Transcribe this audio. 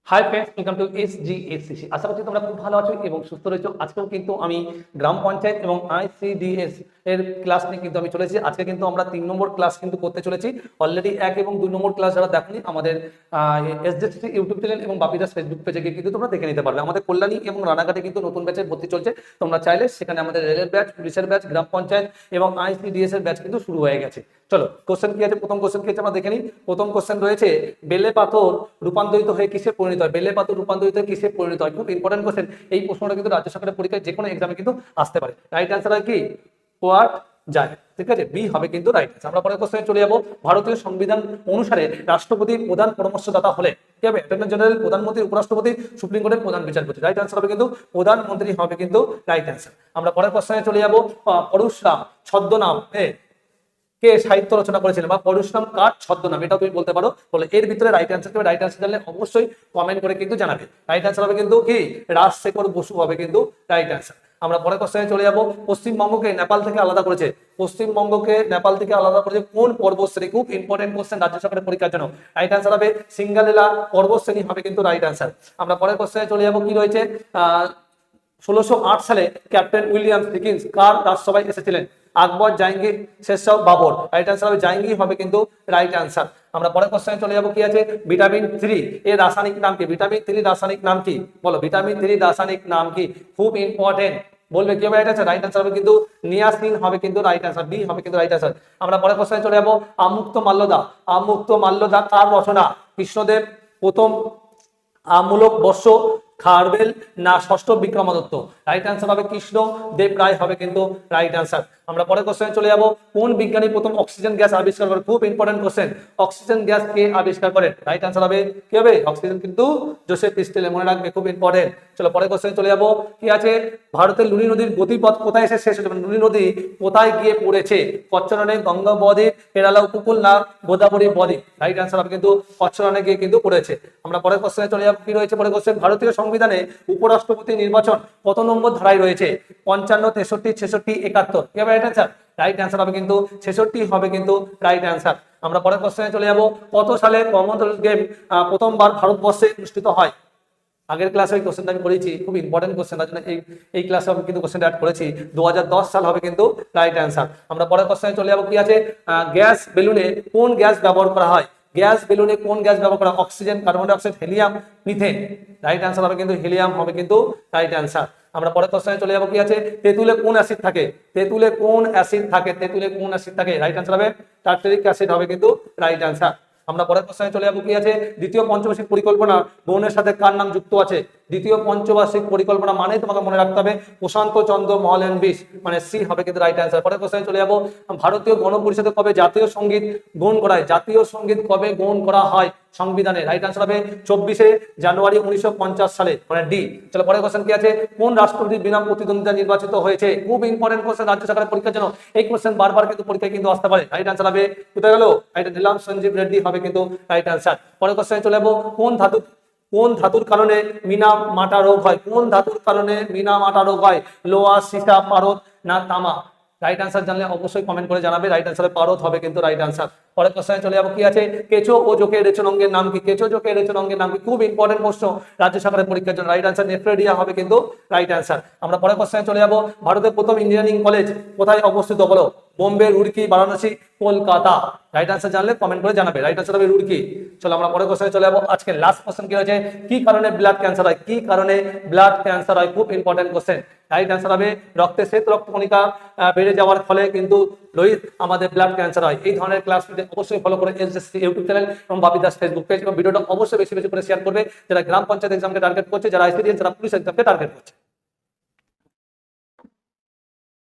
High friends, welcome to SGSCC. আশা করছি তোমরা খুব ভালো আছো এবং সুস্থ রয়েছো। আজকেও কিন্তু আমি গ্রাম পঞ্চায়েত এবং আইসিডিএস এর ক্লাস নিয়ে কিন্তু আমি চলেছি। আজকে কিন্তু আমরা 3 নম্বর ক্লাস কিন্তু করতে চলেছি। অলরেডি 1 এবং 2 নম্বর ক্লাস যারা দেখনি, আমাদের এসজিএসসি ইউটিউব চ্যানেল এবং বাপিদাস ফেসবুক পেজে গিয়ে কিন্তু তোমরা দেখে নিতে পারবে। আমাদের কল্যাণী এবং রানাঘাটে কিন্তু নতুন ব্যাচের ভর্তি চলছে। তোমরা চাইলে সেখানে আমাদের রেলের ব্যাচ, পুলিশের ব্যাচ, গ্রাম পঞ্চায়েত এবং আইসিডিএস এর ব্যাচ কিন্তু শুরু হয়ে গেছে। চলো, কোশ্চেন কি আছে? প্রথম কোশ্চেন কি আছে আমরা দেখে নিই। প্রথম কোশ্চেন রয়েছে, বেলে পাথর রূপান্তরিত হয়ে কিসে পরিণত হয়? বেলে পাথর রূপান্তরিত হয়ে কিসে পরিণত হয়? খুব ইম্পর্টেন্ট কোশ্চেন। এই প্রশ্নটা কিন্তু রাজ্য সরকারের পরীক্ষায় যে কোনো এক্সামে কিন্তু আসতে পারে। রাইট অ্যান্সার হয় কি? কোয়াট যায়। ঠিক আছে, বি হবে কিন্তু রাইট অ্যান্সার। আমরা পরের কোশ্চেনে চলে যাবো। ভারতীয় সংবিধান অনুসারে রাষ্ট্রপতির প্রধান পরামর্শদাতা হলে কি হবে? অ্যাটর্নি জেনারেল, প্রধানমন্ত্রী, উপরাষ্ট্রপতি, সুপ্রিম কোর্টের প্রধান বিচারপতি। রাইট অ্যান্সার হবে কিন্তু প্রধানমন্ত্রী হবে কিন্তু রাইট অ্যান্সার। আমরা পরের কোশ্চেনে চলে যাবো। পরশুরাম ছদ্মনাম কে সাহিত্য রচনা করেছিলেন, বা পরশুরাম কার ছদ্মনাম, এটাও তুমি বলতে পারো। বলে এর ভিতরে রাইট অ্যান্সার হবে। রাইট অ্যান্সার জানলে অবশ্যই কমেন্ট করে কিন্তু জানাবে। রাইট অ্যান্সার হবে কিন্তু কি? রাজশেখর বসু হবে কিন্তু রাইট অ্যান্সার। আমরা পরের কোশ্চেনে চলে যাব। পশ্চিমবঙ্গকে নেপাল থেকে আলাদা করেছে, পশ্চিমবঙ্গকে নেপাল থেকে আলাদা করেছে কোন পর্বতশ্রেণী? খুব ইম্পর্টেন্ট কোশ্চেন রাজ্য সরকারের পরীক্ষার জন্য। রাইট অ্যান্সার হবে সিঙ্গালীলা পর্বতশ্রেণী হবে কিন্তু রাইট অ্যান্সার। আমরা পরের কোশ্চেনে চলে যাব। কি রয়েছে? 1608 সালে ক্যাপ্টেন উইলিয়াম ডিকিন্স কার রাজসভায় এসেছিলেন? আকবর, জাহাঙ্গীর, শেরশাহ, বাবর। রাইট অ্যান্সার হবে জাহাঙ্গীর হবে কিন্তু রাইট অ্যান্সার। আমরা পরের কোশ্চেনে চলে যাব। কি আছে? ভিটামিন 3 এর রাসায়নিক নাম কি? ভিটামিন 3 রাসায়নিক নাম কি? বলো, ভিটামিন 3 রাসায়নিক নাম কি? খুব ইম্পর্টেন্ট, বলবে কি হবে রাইট অ্যান্সার? রাইট অ্যান্সার হবে কিন্তু নিয়াসিন হবে কিন্তু রাইট অ্যান্সার। বি হবে কিন্তু রাইট অ্যান্সার। আমরা পরের কোশ্চেনে চলে যাব। আমুক্ত মাল্যদা, আমুক্ত মাল্যদা কার রচনা? কৃষ্ণদেব প্রথম আমূলক বর্ষ, খারবেল, না ষষ্ঠ বিক্রমাদিত্য? রাইট অ্যান্সার হবে কৃষ্ণ দেব রায় হবে কিন্তু রাইট অ্যান্সার। আমরা পরের কোশ্চেনে চলে যাব। কোন বিজ্ঞানী প্রথম অক্সিজেন গ্যাস আবিষ্কার করেন? খুব ইম্পর্টেন্ট কোশ্চেন। অক্সিজেন গ্যাস কে আবিষ্কার করেন? রাইট অ্যান্সার হবে কি হবে? অক্সিজেন কিন্তু জোসেফ প্রিস্টেলে, মনে রাখবে, খুব ইম্পর্টেন্ট। চলো পরের কোশ্চেনে চলে যাব। কি আছে? ভারতের লুনি নদীর গতিপথ কোথায় এসে শেষ হয়েছে? লুনি নদী কোথায় গিয়ে পড়েছে? কচ্ছরণে, গঙ্গা বদ্বীপ, কেরালা উপকূল, না গোদাবরী বদ্বীপ? রাইট অ্যান্সার হবে কিন্তু কচ্ছরণে গিয়ে কিন্তু পড়েছে। আমরা পরের কোশ্চেনে চলে যাব। কি রয়েছে পরের কোশ্চেন? ভারতীয় সংবিধানে উপরাষ্ট্রপতি নির্বাচন কত নম্বর ধারায় রয়েছে? 55, 63, 66, 71? কি হবে রাইট অ্যান্সার? রাইট অ্যান্সার হবে কিন্তু 66 হবে কিন্তু রাইট অ্যান্সার। আমরা পরের কোশ্চেনে চলে যাব। কত সালে কমনওয়েলথ গেম প্রথমবার ভারতবর্ষে অনুষ্ঠিত হয়? আগের ক্লাসে ওই কোশ্চেনটা আমি করেছি, খুব ইম্পর্টেন্ট কোশ্চেন, তার জন্য এই ক্লাসে আমি কিন্তু কোশ্চেনটা অ্যাড করেছি। 2010 সাল হবে কিন্তু রাইট অ্যান্সার। আমরা পরের কোশ্চেনে চলে যাব। কি আছে? গ্যাস বেলুনে কোন গ্যাস ব্যবহার করা হয়? গ্যাস বেলুনে কোন গ্যাস ব্যবহার করা? Oxygen, carbon dioxide, helium, methane? Right answer হবে কিন্তু হিলিয়াম হবে কিন্তু রাইট অ্যান্সার। আমরা পরের কোশ্চেনে চলে যাব। কি আছে? তেঁতুলে কোন অ্যাসিড থাকে? তেঁতুলে কোন অ্যাসিড থাকে? তেঁতুলে কোন অ্যাসিড থাকে? রাইট অ্যান্সার হবে টার্টারিক অ্যাসিড হবে কিন্তু রাইট অ্যান্সার। আমরা পরের কোশ্চেনে চলে যাব। কি আছে? দ্বিতীয় পঞ্চবার্ষিক পরিকল্পনা বনের সাথে কার নাম যুক্ত আছে? দ্বিতীয় পঞ্চবার্ষিক পরিকল্পনা মানে তোমাকে মনে রাখতে হবে প্রশান্ত চন্দ্র মহলানবিশ, মানে সি হবে কিন্তু রাইট অ্যান্সার। পরের কোশ্চেনে চলে যাব। ভারতীয় গণপরিষদে কবে জাতীয় সঙ্গীত গ্রহণ করা হয়? জাতীয় সঙ্গীত কবে গ্রহণ করা হয় সংবিধানে? রাইট অ্যান্সার হবে 24শে জানুয়ারি 1950 সালে, মানে ডি। চলো পরের কোশ্চেন কি আছে? কোন রাষ্ট্রপতি বিনা প্রতিদ্বন্দ্বিতা নির্বাচিত হয়েছে? খুব ইম্পর্টেন্ট কোশ্চেন রাজ্য সরকারের পরীক্ষার জন্য। এই কোশ্চেন বারবার কিন্তু পরীক্ষায় কিন্তু আসতে পারে। রাইট অ্যান্সার হবে কোথায় গেল? রাইট, নীলাম সঞ্জীব রেড্ডি হবে কিন্তু রাইট অ্যান্সার। পরের কোশ্চেনে চলে যাব। কোন ধাতুর কারণে মিনা মাটা রোগ হয়? কোন ধাতুর কারণে মিনা মাটা রোগ হয়? লোহা, সীসা, পারদ, না তামা? রাইট অ্যান্সার জানলে অবশ্যই কমেন্ট করে জানাবে। রাইট অ্যান্সারে পারদ হবে কিন্তু রাইট অ্যান্সার। পরের কোশ্চেনে চলে যাবো। কি আছে? কেঁচো ও জোকের রেচন অঙ্গের নাম কি? কেঁচো জোকের রেচন অঙ্গের নাম কি? খুব ইম্পর্টেন্ট প্রশ্ন রাজ্য সরকারের পরীক্ষার জন্য। রাইট অ্যান্সার নেফ্রেডিয়া হবে কিন্তু রাইট অ্যান্সার। আমরা পরের কোশ্চেনে চলে যাবো। ভারতের প্রথম ইঞ্জিনিয়ারিং কলেজ কোথায় অবস্থিত? বলো, বোম্বে, রুড়কি, বারাণসী, কলকাতা? রাইট অ্যান্সার জানলে কমেন্ট করে জানাবে। রাইট অ্যান্সার হবে রুড়কি। চলো আমরা পরের কোশ্চেনে চলে যাবো। আজকে লাস্ট কোশ্চেন কি হয়েছে? কি কারণে ব্লাড ক্যান্সার হয়? কি কারণে ব্লাড ক্যান্সার হয়? খুব ইম্পর্টেন্ট কোশ্চেন। রাইট অ্যান্সার হবে রক্তে শ্বেত রক্তকণিকা বেড়ে যাওয়ার ফলে কিন্তু লোহিত আমাদের ব্লাড ক্যান্সার হয়। এই ধরনের ক্লাস অবশ্যই ফলো করে এসএসসি ইউটিউব চ্যানেল এবং বাপিদাস ফেসবুক পেজ, এবং ভিডিওটা অবশ্যই বেশি বেশি করে শেয়ার করবে যারা গ্রাম পঞ্চায়েত এক্সামকে টার্গেট করছে, যারা আইসিডিএস, যারা পুলিশ এক্সামকে টার্গেট করছে।